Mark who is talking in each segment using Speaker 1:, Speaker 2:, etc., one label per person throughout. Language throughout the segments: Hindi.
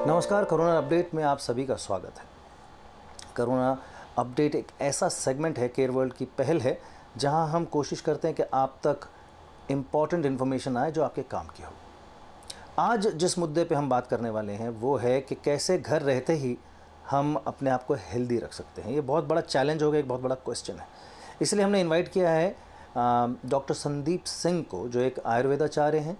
Speaker 1: नमस्कार, कोरोना अपडेट में आप सभी का स्वागत है। कोरोना अपडेट एक ऐसा सेगमेंट है, केयर वर्ल्ड की पहल है, जहां हम कोशिश करते हैं कि आप तक इम्पॉर्टेंट इन्फॉर्मेशन आए जो आपके काम की हो। आज जिस मुद्दे पे हम बात करने वाले हैं वो है कि कैसे घर रहते ही हम अपने आप को हेल्दी रख सकते हैं। ये बहुत बड़ा चैलेंज हो गया, एक बहुत बड़ा क्वेश्चन है। इसलिए हमने इन्वाइट किया है डॉक्टर संदीप सिंह को, जो एक आयुर्वेदाचार्य हैं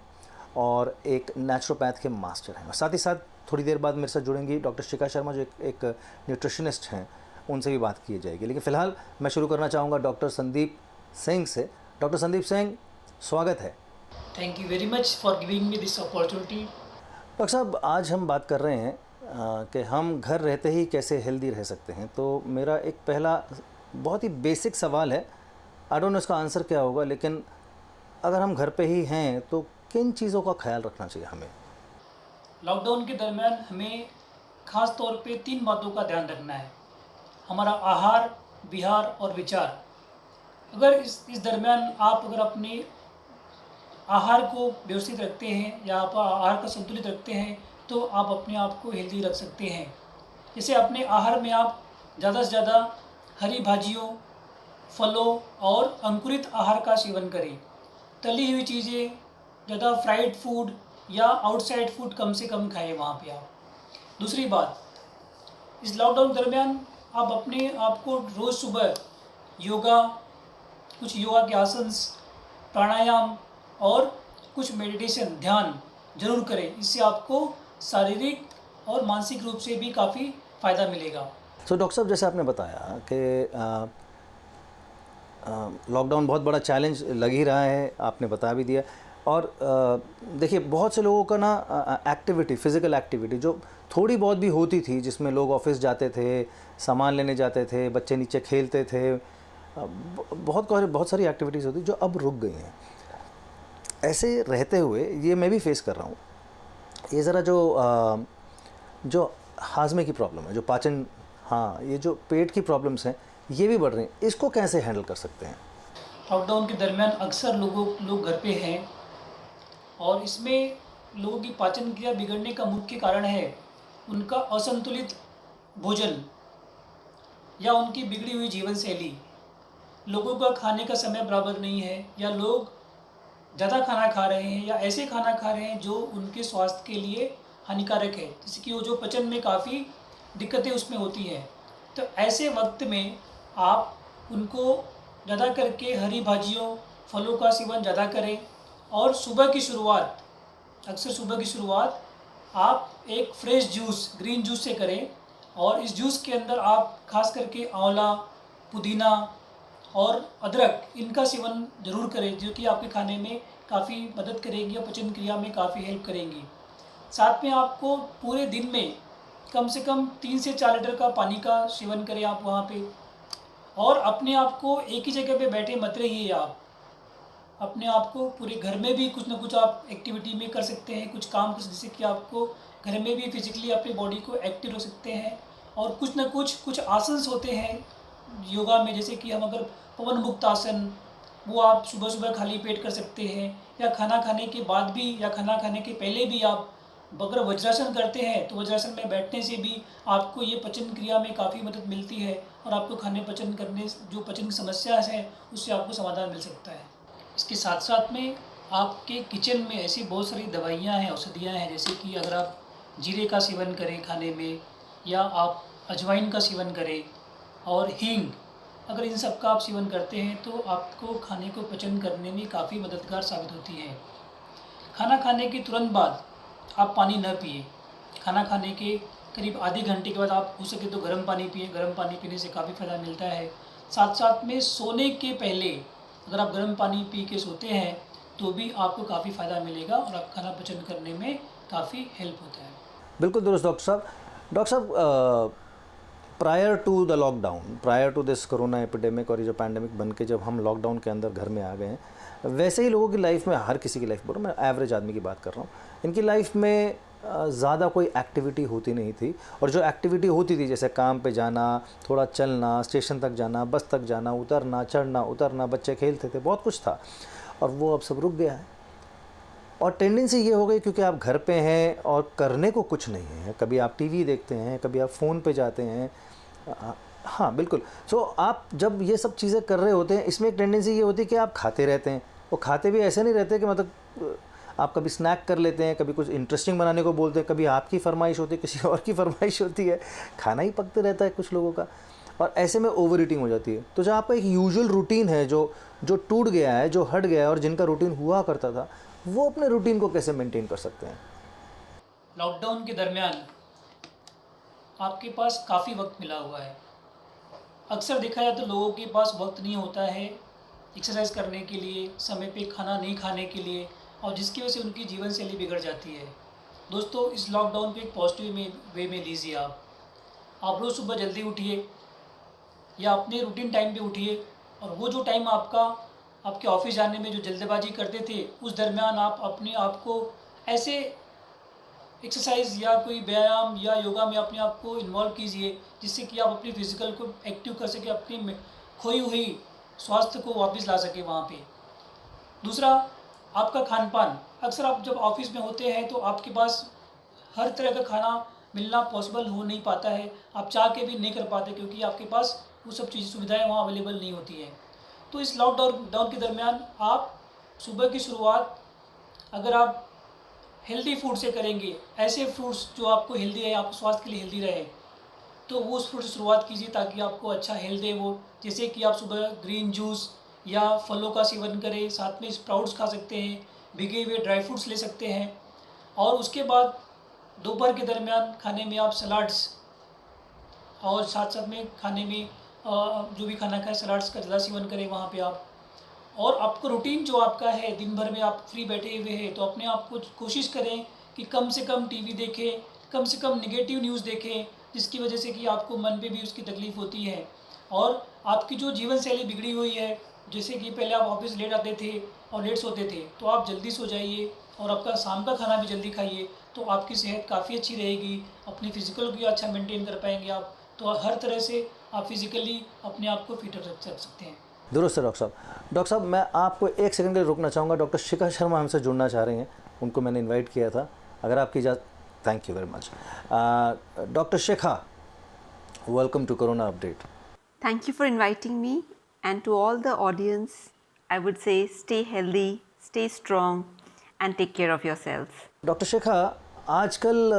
Speaker 1: और एक नेचुरोपैथ के मास्टर हैं। और साथ ही साथ थोड़ी देर बाद मेरे साथ जुड़ेंगी डॉक्टर शिखा शर्मा, जो एक न्यूट्रिशनिस्ट हैं, उनसे भी बात की जाएगी। लेकिन फ़िलहाल मैं शुरू करना चाहूँगा डॉक्टर संदीप सिंह से। डॉक्टर संदीप सिंह, स्वागत है।
Speaker 2: Thank you very much for giving me this opportunity.
Speaker 1: Doctor साहब, आज हम बात कर रहे हैं कि हम घर रहते ही कैसे हेल्दी रह सकते हैं। तो मेरा एक पहला बहुत ही बेसिक सवाल है, आई डोंट नो इसका आंसर क्या होगा, लेकिन अगर हम घर पे ही हैं तो किन चीज़ों का ख्याल रखना चाहिए हमें?
Speaker 2: लॉकडाउन के दरमियान हमें खास तौर पे 3 बातों का ध्यान रखना है। हमारा आहार, विहार और विचार। अगर इस दरमियान आप अगर अपने आहार को व्यवस्थित रखते हैं या आप आहार का संतुलित रखते हैं तो आप अपने आप को हेल्दी रख सकते हैं। जैसे अपने आहार में आप ज़्यादा से ज़्यादा हरी भाजियों, फलों और अंकुरित आहार का सेवन करें। तली हुई चीज़ें, ज़्यादा फ्राइड फूड या आउटसाइड फूड कम से कम खाएं वहाँ पे आप। दूसरी बात, इस लॉकडाउन दरमियान आप अपने आप को रोज़ सुबह योगा, कुछ योगा के आसन्स, प्राणायाम और कुछ मेडिटेशन, ध्यान जरूर करें। इससे आपको शारीरिक और मानसिक रूप से भी काफ़ी फ़ायदा मिलेगा।
Speaker 1: सो डॉक्टर साहब, जैसे आपने बताया कि लॉकडाउन बहुत बड़ा चैलेंज लग ही रहा है, आपने बता भी दिया। और देखिए, बहुत से लोगों का ना एक्टिविटी, फ़िज़िकल एक्टिविटी जो थोड़ी बहुत भी होती थी, जिसमें लोग ऑफिस जाते थे, सामान लेने जाते थे, बच्चे नीचे खेलते थे, बहुत सारी एक्टिविटीज़ होती जो अब रुक गई हैं। ऐसे रहते हुए ये मैं भी फेस कर रहा हूँ, ये ज़रा जो हाजमे की प्रॉब्लम है, जो पाचन, हाँ, ये जो पेट की प्रॉब्लम्स हैं, ये भी बढ़ रही हैं। इसको कैसे हैंडल कर सकते हैं?
Speaker 2: लॉकडाउन के दरमियान अक्सर लोग घर पे हैं और इसमें लोगों की पाचन क्रिया बिगड़ने का मुख्य कारण है उनका असंतुलित भोजन या उनकी बिगड़ी हुई जीवन शैली। लोगों का खाने का समय बराबर नहीं है, या लोग ज़्यादा खाना खा रहे हैं या ऐसे खाना खा रहे हैं जो उनके स्वास्थ्य के लिए हानिकारक है, जैसे कि वो जो पचन में काफ़ी दिक्कतें उसमें होती हैं। तो ऐसे वक्त में आप उनको ज़्यादा करके हरी भाजियों, फलों का सेवन ज़्यादा करें। और सुबह की शुरुआत, अक्सर सुबह की शुरुआत आप एक फ्रेश जूस, ग्रीन जूस से करें। और इस जूस के अंदर आप खास करके आंवला, पुदीना और अदरक, इनका सेवन ज़रूर करें, जो कि आपके खाने में काफ़ी मदद करेंगी और पाचन क्रिया में काफ़ी हेल्प करेंगी। साथ में आपको पूरे दिन में कम से कम 3 से 4 लीटर का पानी का सेवन करें आप वहाँ पे। और अपने आप को एक ही जगह पे बैठे मत रहिए आप। अपने आप को पूरे घर में भी कुछ ना कुछ आप एक्टिविटी में कर सकते हैं, कुछ काम कर, जिससे कि आपको घर में भी फिजिकली अपनी बॉडी को एक्टिव रख सकते हैं। और कुछ ना कुछ आसन्स होते हैं योगा में, जैसे कि हम अगर पवन मुक्त आसन, वो आप सुबह सुबह खाली पेट कर सकते हैं, या खाना खाने के बाद भी या खाना खाने के पहले भी आप अगर वज्रासन करते हैं तो वज्रासन में बैठने से भी आपको ये पचन क्रिया में काफ़ी मदद मिलती है और आपको खाने पचन करने, जो पचन की समस्या है, उससे आपको समाधान मिल सकता है। इसके साथ साथ में आपके किचन में ऐसी बहुत सारी दवाइयाँ हैं, औषधियाँ हैं, जैसे कि अगर आप जीरे का सेवन करें खाने में, या आप अजवाइन का सेवन करें और हींग, अगर इन सब का आप सेवन करते हैं तो आपको खाने को पचन करने में काफ़ी मददगार साबित होती है। खाना खाने के तुरंत बाद आप पानी न पिए। खाना खाने के करीब आधे घंटे के बाद आप हो सके तो गर्म पानी पिए। गर्म पानी पीने से काफ़ी फ़ायदा मिलता है। साथ साथ में सोने के पहले अगर आप गर्म पानी पी के सोते हैं तो भी आपको काफ़ी फ़ायदा मिलेगा और आप खाना पचन करने में काफ़ी हेल्प होता है।
Speaker 1: बिल्कुल दुरुस्त डॉक्टर साहब। डॉक्टर साहब, prior to the lockdown, prior to this corona epidemic और ये जो पैंडेमिक बन के जब हम लॉकडाउन के अंदर घर में आ गए हैं, वैसे ही लोगों की लाइफ में, हर किसी की लाइफ, बोल रहा मैं एवरेज आदमी की बात कर रहा हूँ, इनकी लाइफ में ज़्यादा कोई एक्टिविटी होती नहीं थी। और जो एक्टिविटी होती थी, जैसे काम पे जाना, थोड़ा चलना, स्टेशन तक जाना, बस तक जाना, उतरना, चढ़ना उतरना, बच्चे खेलते थे, बहुत कुछ था, और वो अब सब रुक गया है। और टेंडेंसी ये हो गई क्योंकि आप घर पे हैं और करने को कुछ नहीं है, कभी आप टीवी देखते हैं, कभी आप फ़ोन पे जाते हैं। हाँ बिल्कुल। सो आप जब ये सब चीज़ें कर रहे होते हैं, इसमें एक टेंडेंसी ये होती है कि आप खाते रहते हैं। वो खाते भी ऐसे नहीं रहते कि मतलब आप कभी स्नैक कर लेते हैं, कभी कुछ इंटरेस्टिंग बनाने को बोलते हैं, कभी आपकी फरमाइश होती है, किसी और की फरमाइश होती है, खाना ही पकते रहता है कुछ लोगों का, और ऐसे में ओवर ईटिंग हो जाती है। तो जो आपका एक यूजुअल रूटीन है जो जो टूट गया है, जो हट गया है, और जिनका रूटीन हुआ करता था, वो अपने रूटीन को कैसे मेंटेन कर सकते हैं?
Speaker 2: लॉकडाउन के दरमियान आपके पास काफ़ी वक्त मिला हुआ है। अक्सर देखा जाए तो लोगों के पास वक्त नहीं होता है एक्सरसाइज करने के लिए, समय पे खाना नहीं खाने के लिए, और जिसकी वजह से उनकी जीवन शैली बिगड़ जाती है। दोस्तों, इस लॉकडाउन को एक पॉजिटिव वे में लीजिए। आप रोज़ सुबह जल्दी उठिए या अपने रूटीन टाइम पे उठिए, और वो जो टाइम आपका आपके ऑफिस जाने में जो जल्दबाजी करते थे, उस दरमियान आप अपने आप को ऐसे एक्सरसाइज या कोई व्यायाम या योगा में अपने आप को इन्वॉल्व कीजिए, जिससे कि आप अपनी फिजिकल को एक्टिव कर सकें, अपनी खोई हुई स्वास्थ्य को वापस ला सकें वहाँ पे। दूसरा, आपका खान पान। अक्सर आप जब ऑफिस में होते हैं तो आपके पास हर तरह का खाना मिलना पॉसिबल हो नहीं पाता है, आप चाह के भी नहीं कर पाते, क्योंकि आपके पास वो सब चीज़ सुविधाएं वहाँ अवेलेबल नहीं होती हैं। तो इस लॉकडाउन के दरमियान आप सुबह की शुरुआत अगर आप हेल्दी फूड से करेंगे, ऐसे फ्रूट्स जो आपको हेल्दी है, आपको स्वास्थ्य के लिए हेल्दी रहे, तो वो उस फ्रूट से शुरुआत कीजिए ताकि आपको अच्छा हेल्थ दे वो। जैसे कि आप सुबह ग्रीन जूस या फलों का सेवन करें, साथ में स्प्राउट्स खा सकते हैं, भिगे हुए ड्राई फ्रूट्स ले सकते हैं, और उसके बाद दोपहर के दरमियान खाने में आप सलाड्स, और साथ साथ में खाने में जो भी खाना खाए सलाड्स का ज़्यादा सेवन करें वहाँ पे आप। और आपको रूटीन जो आपका है, दिन भर में आप फ्री बैठे हुए हैं, तो अपने आप को कोशिश करें कि कम से कम टीवी देखें, कम से कम नेगेटिव न्यूज़ देखें, जिसकी वजह से कि आपको मन पे भी उसकी तकलीफ़ होती है। और आपकी जो जीवन शैली बिगड़ी हुई है, जैसे कि पहले आप ऑफिस लेट आते थे और लेट सोते थे, तो आप जल्दी सो जाइए और आपका शाम का खाना भी जल्दी खाइए, तो आपकी सेहत काफ़ी अच्छी रहेगी, अपनी फ़िज़िकल भी अच्छा मेंटेन कर पाएंगे आप। तो हर तरह से आप फिज़िकली अपने आप को फिट रख सकते हैं।
Speaker 1: दुरुस्त है डॉक्टर साहब। डॉक्टर साहब, मैं आपको एक सेकंड के लिए रुकना चाहूँगा। डॉक्टर शिखा शर्मा हमसे जुड़ना चाह रही हैं, उनको मैंने इनवाइट किया था, अगर आपकी इजाज़त। Thank you very much. Doctor Shikha, welcome to corona update.
Speaker 3: Thank you for inviting me, and to all the audience, I would say stay healthy, stay strong, and take care of yourselves.
Speaker 1: Doctor Shikha, आजकल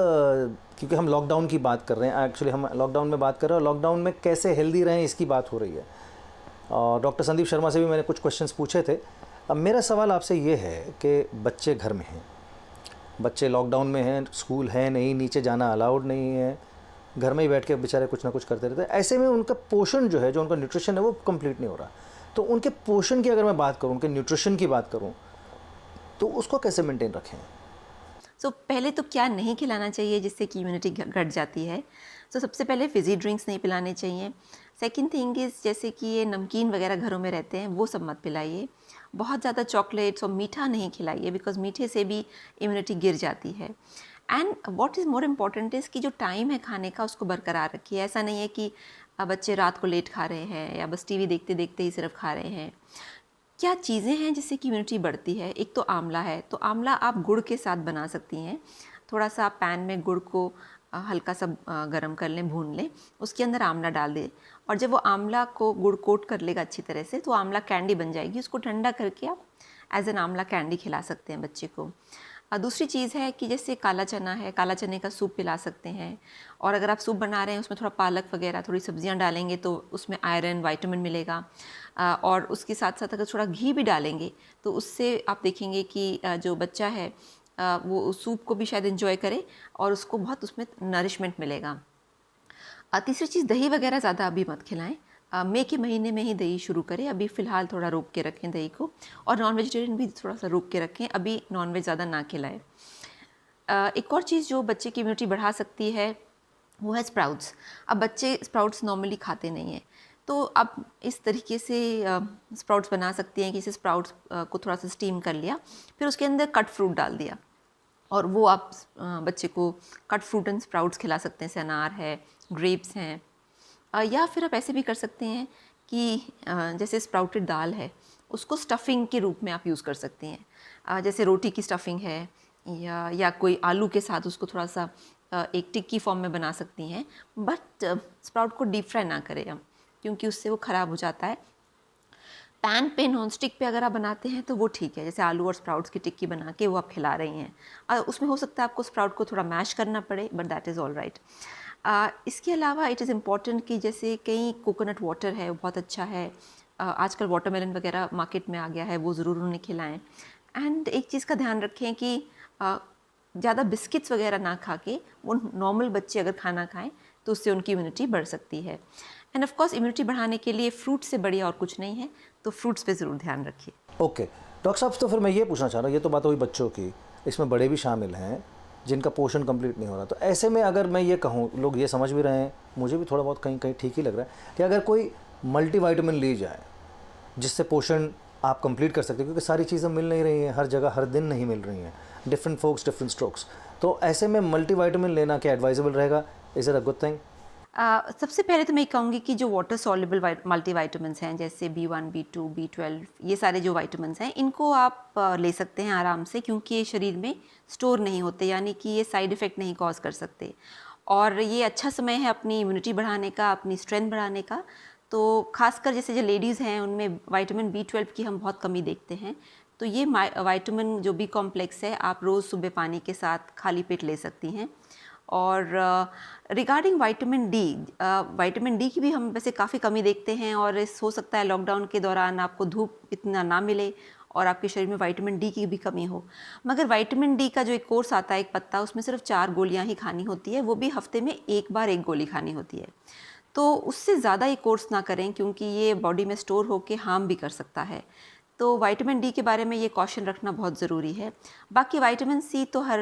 Speaker 1: क्योंकि हम लॉकडाउन की बात कर रहे हैं, एक्चुअली हम लॉकडाउन में बात कर रहे हैं, और लॉकडाउन में कैसे हेल्दी रहें इसकी बात हो रही है। और डॉक्टर संदीप शर्मा से भी मैंने कुछ क्वेश्चंस पूछे थे। अब मेरा सवाल आपसे ये है कि बच्चे घर में हैं, बच्चे लॉकडाउन में हैं, स्कूल है नहीं, नीचे जाना अलाउड नहीं है, घर में ही बैठ के बेचारे कुछ ना कुछ करते रहते हैं। ऐसे में उनका पोषण जो है, जो उनका न्यूट्रिशन है, वो कंप्लीट नहीं हो रहा। तो उनके पोषण की अगर मैं बात करूँ, उनके न्यूट्रिशन की बात करूँ, तो उसको कैसे मेंटेन रखें?
Speaker 3: पहले तो क्या नहीं खिलाना चाहिए जिससे कि इम्यूनिटी घट जाती है। सबसे पहले फिज़ी ड्रिंक्स नहीं पिलाने चाहिए। सेकंड थिंग इज़, जैसे कि ये नमकीन वगैरह घरों में रहते हैं, वो सब मत पिलाइए। बहुत ज़्यादा चॉकलेट्स और मीठा नहीं खिलाइए, बिकॉज़ मीठे से भी इम्यूनिटी गिर जाती है। And what is more important is कि जो टाइम है खाने का, उसको बरकरार रखिए। ऐसा नहीं है कि बच्चे रात को लेट खा रहे हैं या बस टीवी देखते देखते ही सिर्फ खा रहे हैं। क्या चीज़ें हैं जिससे कि इम्यूनिटी बढ़ती है? एक तो आंवला है, तो आंवला आप गुड़ के साथ बना सकती हैं। थोड़ा सा आप पैन में गुड़ को हल्का सा गरम कर लें, भून लें, उसके अंदर आंवला डाल दें, और जब वो आंवला को गुड़ कोट कर लेगा अच्छी तरह से, तो आंवला कैंडी बन जाएगी। उसको ठंडा करके आप एज एन आंवला कैंडी खिला सकते हैं बच्चे को। दूसरी चीज़ है कि जैसे काला चना है, काला चने का सूप पिला सकते हैं। और अगर आप सूप बना रहे हैं, उसमें थोड़ा पालक वगैरह, थोड़ी सब्जियां डालेंगे, तो उसमें आयरन, विटामिन मिलेगा। और उसके साथ साथ अगर थोड़ा घी भी डालेंगे, तो उससे आप देखेंगे कि जो बच्चा है वो सूप को भी शायद एंजॉय करे, और उसको बहुत उसमें नरिशमेंट मिलेगा। तीसरी चीज़, दही वगैरह ज़्यादा अभी मत खिलाएं। मई के महीने में ही दही शुरू करें। अभी फ़िलहाल थोड़ा रोक के रखें दही को, और नॉन वेजिटेरियन भी थोड़ा सा रोक के रखें, अभी नॉन वेज ज़्यादा ना खिलाएं। एक और चीज़ जो बच्चे की इम्यूनिटी बढ़ा सकती है, वो है स्प्राउट्स। अब बच्चे स्प्राउट्स नॉर्मली खाते नहीं हैं, तो आप इस तरीके से स्प्राउट्स बना सकती हैं कि इसे स्प्राउट्स को थोड़ा सा स्टीम कर लिया, फिर उसके अंदर कट फ्रूट डाल दिया, और वो आप बच्चे को कट फ्रूट एंड स्प्राउट्स खिला सकते हैं। जैसे अनार है, ग्रेप्स हैं। या फिर आप ऐसे भी कर सकते हैं कि जैसे स्प्राउटेड दाल है, उसको स्टफिंग के रूप में आप यूज़ कर सकती हैं। जैसे रोटी की स्टफिंग है या कोई आलू के साथ उसको थोड़ा सा एक टिक्की फॉर्म में बना सकती हैं, बट स्प्राउट को डीप फ्राई ना करें हम, क्योंकि उससे वो ख़राब हो जाता है। पैन पे नॉन स्टिक पे अगर आप बनाते हैं तो वो ठीक है, जैसे आलू और स्प्राउट्स की टिक्की बना के वो आप खिला रही हैं, उसमें हो सकता है आपको स्प्राउट को थोड़ा मैश करना पड़े, but that is all right. इसके अलावा इट इज़ इम्पॉर्टेंट कि जैसे कहीं कोकोनट वाटर है वो बहुत अच्छा है, आजकल वाटरमेलन वगैरह मार्केट में आ गया है, वो ज़रूर उन्हें खिलाएं। एंड एक चीज़ का ध्यान रखें कि ज़्यादा बिस्किट्स वगैरह ना खा के वो नॉर्मल बच्चे अगर खाना खाएं तो उससे उनकी इम्यूनिटी बढ़ सकती है। एंड ऑफ कोर्स इम्यूनिटी बढ़ाने के लिए फ्रूट से बढ़िया और कुछ नहीं है, तो फ्रूट्स पे ज़रूर ध्यान रखिए।
Speaker 1: ओके डॉक्टर साहब, तो फिर मैं ये पूछना चाह रहा हूँ, ये तो बात हुई बच्चों की, इसमें बड़े भी शामिल हैं जिनका पोषण कंप्लीट नहीं हो रहा। तो ऐसे में अगर मैं ये कहूँ, लोग ये समझ भी रहे हैं, मुझे भी थोड़ा बहुत कहीं कहीं ठीक ही लग रहा है कि अगर कोई मल्टीविटामिन ली जाए जिससे पोषण आप कंप्लीट कर सकते हैं, क्योंकि सारी चीज़ें मिल नहीं रही हैं हर जगह, हर दिन नहीं मिल रही हैं, डिफरेंट फोक्स डिफरेंट स्ट्रोक्स, तो ऐसे में मल्टीविटामिन लेना क्या एडवाइजेबल रहेगा? Is it a good thing?
Speaker 3: सबसे पहले तो मैं कहूँगी कि जो वाटर सॉल्युबल मल्टीविटामिन्स हैं, जैसे B1, B2, B12, ये सारे जो विटामिन्स हैं, इनको आप ले सकते हैं आराम से, क्योंकि ये शरीर में स्टोर नहीं होते, यानी कि ये साइड इफ़ेक्ट नहीं कॉज कर सकते। और ये अच्छा समय है अपनी इम्यूनिटी बढ़ाने का, अपनी स्ट्रेंथ बढ़ाने का। तो खासकर जैसे जो लेडीज़ हैं उनमें विटामिन B12 की हम बहुत कमी देखते हैं, तो ये विटामिन जो B कॉम्प्लेक्स है आप रोज़ सुबह पानी के साथ खाली पेट ले सकती हैं। और रिगार्डिंग विटामिन डी की भी हम वैसे काफ़ी कमी देखते हैं, और इस हो सकता है लॉकडाउन के दौरान आपको धूप इतना ना मिले और आपके शरीर में विटामिन डी की भी कमी हो। मगर विटामिन डी का जो एक कोर्स आता है, एक पत्ता, उसमें सिर्फ 4 गोलियां ही खानी होती है, वो भी हफ्ते में एक बार 1 गोली खानी होती है। तो उससे ज़्यादा ये कोर्स ना करें, क्योंकि ये बॉडी में स्टोर होकर हार्म भी कर सकता है। तो विटामिन डी के बारे में ये कॉशन रखना बहुत ज़रूरी है। बाकी विटामिन सी तो हर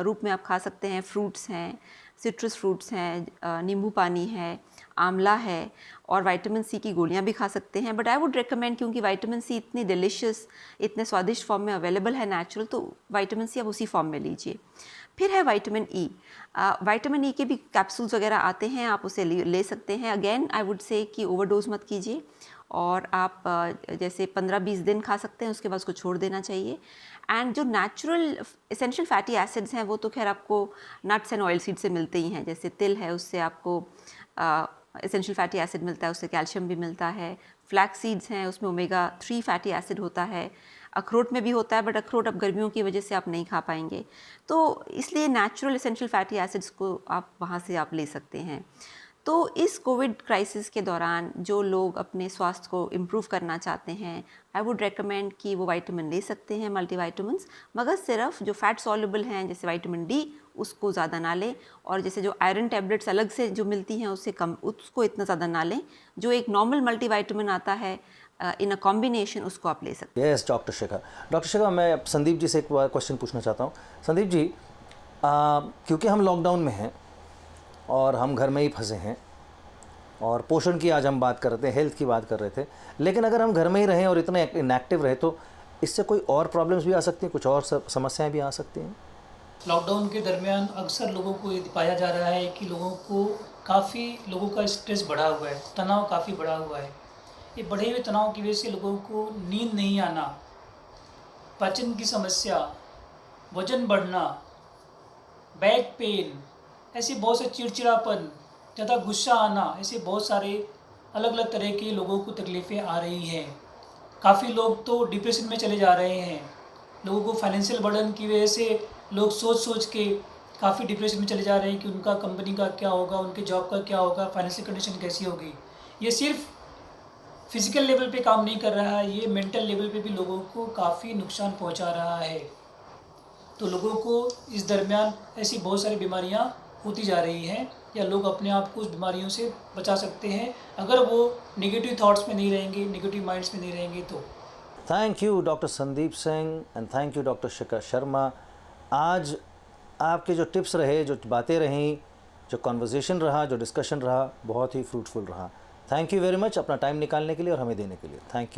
Speaker 3: रूप में आप खा सकते हैं, फ्रूट्स हैं, सिट्रस फ्रूट्स हैं, नींबू पानी है, आंवला है, और विटामिन सी की गोलियां भी खा सकते हैं। बट आई वुड रिकमेंड, क्योंकि विटामिन सी इतनी डिलिशियस, इतने स्वादिष्ट फॉर्म में अवेलेबल है नेचुरल, तो विटामिन सी आप उसी फॉर्म में लीजिए। फिर है विटामिन ई। विटामिन ई के भी कैप्सूल्स वगैरह आते हैं, आप उसे ले सकते हैं। अगेन आई वुड से कि ओवरडोज मत कीजिए, और आप जैसे 15-20 दिन खा सकते हैं, उसके बाद उसको छोड़ देना चाहिए। एंड जो नेचुरल एसेंशियल फैटी एसिड्स हैं वो तो खैर आपको नट्स एंड ऑयल सीड से मिलते ही हैं, जैसे तिल है उससे आपको एसेंशियल फैटी एसिड मिलता है, उससे कैल्शियम भी मिलता है। फ्लैक्स सीड्स हैं, उसमें ओमेगा 3 फैटी एसिड होता है। अखरोट में भी होता है, बट अखरोट अब गर्मियों की वजह से आप नहीं खा पाएंगे, तो इसलिए नेचुरल एसेंशियल फैटी एसिड्स को आप वहाँ से आप ले सकते हैं। तो इस कोविड क्राइसिस के दौरान जो लोग अपने स्वास्थ्य को इम्प्रूव करना चाहते हैं, आई वुड रेकमेंड कि वो विटामिन ले सकते हैं, मल्टीविटामिन्स, मगर सिर्फ जो फैट सॉल्युबल हैं जैसे विटामिन डी, उसको ज़्यादा ना लें, और जैसे जो आयरन टैबलेट्स अलग से जो मिलती हैं उससे कम, उसको इतना ज़्यादा ना लें। जो एक नॉर्मल मल्टीविटामिन आता है इन अ कॉम्बिनेशन, उसको आप ले सकते हैं।
Speaker 1: यस डॉक्टर शेखर, मैं अब संदीप जी से एक क्वेश्चन पूछना चाहता हूँ। संदीप जी, क्योंकि हम लॉकडाउन में हैं और हम घर में ही फंसे हैं, और पोषण की आज हम बात कर रहे थे, हेल्थ की बात कर रहे थे, लेकिन अगर हम घर में ही रहें और इतने इनएक्टिव रहे तो इससे कोई और प्रॉब्लम्स भी आ सकती हैं, कुछ और समस्याएं भी आ सकती हैं?
Speaker 2: लॉकडाउन के दरमियान अक्सर लोगों को ये पाया जा रहा है कि काफ़ी लोगों का स्ट्रेस बढ़ा हुआ है, तनाव काफ़ी बढ़ा हुआ है। ये बढ़े हुए तनाव की वजह से लोगों को नींद नहीं आना, पाचन की समस्या, वजन बढ़ना, बैक पेन, ऐसे बहुत से चिड़चिड़ापन, ज़्यादा गुस्सा आना, ऐसे बहुत सारे अलग अलग तरह के लोगों को तकलीफ़ें आ रही हैं। काफ़ी लोग तो डिप्रेशन में चले जा रहे हैं। लोगों को फाइनेंशियल बर्डन की वजह से लोग सोच के काफ़ी डिप्रेशन में चले जा रहे हैं कि उनका कंपनी का क्या होगा, उनके जॉब का क्या होगा, फाइनेंशियल कंडीशन कैसी होगी। ये सिर्फ फिज़िकल लेवल पे काम नहीं कर रहा है, ये मेंटल लेवल पे भी लोगों को काफ़ी नुकसान पहुंचा रहा है। तो लोगों को इस दरमियान ऐसी बहुत सारी बीमारियां होती जा रही हैं, या लोग अपने आप को उस बीमारियों से बचा सकते हैं अगर वो नेगेटिव थॉट्स में नहीं रहेंगे, नेगेटिव माइंड्स में नहीं रहेंगे तो।
Speaker 1: Thank you doctor Sandeep Singh and thank you doctor Shekhar Sharma. आज आपके जो टिप्स रहे, जो बातें रहीं, जो कॉन्वर्जेसन रहा, जो डिस्कशन रहा, बहुत ही फ्रूटफुल रहा। थैंक यू वेरी मच अपना टाइम निकालने के लिए और हमें देने के लिए। Thank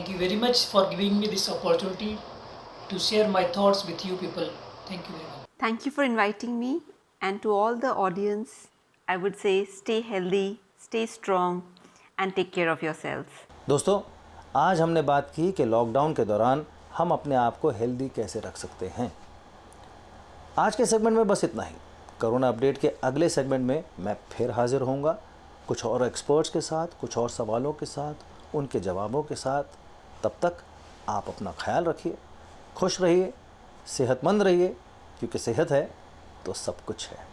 Speaker 1: you
Speaker 2: very much for giving me this opportunity to share my thoughts with you people. Thank you very much.
Speaker 3: Thank you for inviting me, and to all the audience, I would say stay healthy, stay strong and take care of yourselves.
Speaker 1: दोस्तों, आज हमने बात की कि लॉकडाउन के दौरान हम अपने आप को हेल्दी कैसे रख सकते हैं। आज के सेगमेंट में बस इतना ही। कोरोना अपडेट के अगले सेगमेंट में मैं फिर हाजिर होऊंगा कुछ और एक्सपर्ट्स के साथ, कुछ और सवालों के साथ, उनके जवाबों के साथ। तब तक आप अपना ख्याल रखिए, खुश रहिए, सेहतमंद रहिए, क्योंकि सेहत है तो सब कुछ है।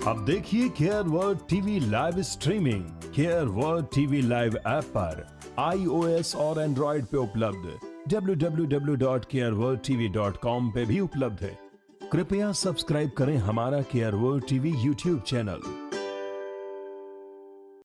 Speaker 4: अब देखिए care world TV live streaming care world TV live app पर iOS और एंड्रॉइड पे उपलब्ध, www.careworldtv.com पे भी उपलब्ध है। कृपया सब्सक्राइब करें हमारा care world TV YouTube channel.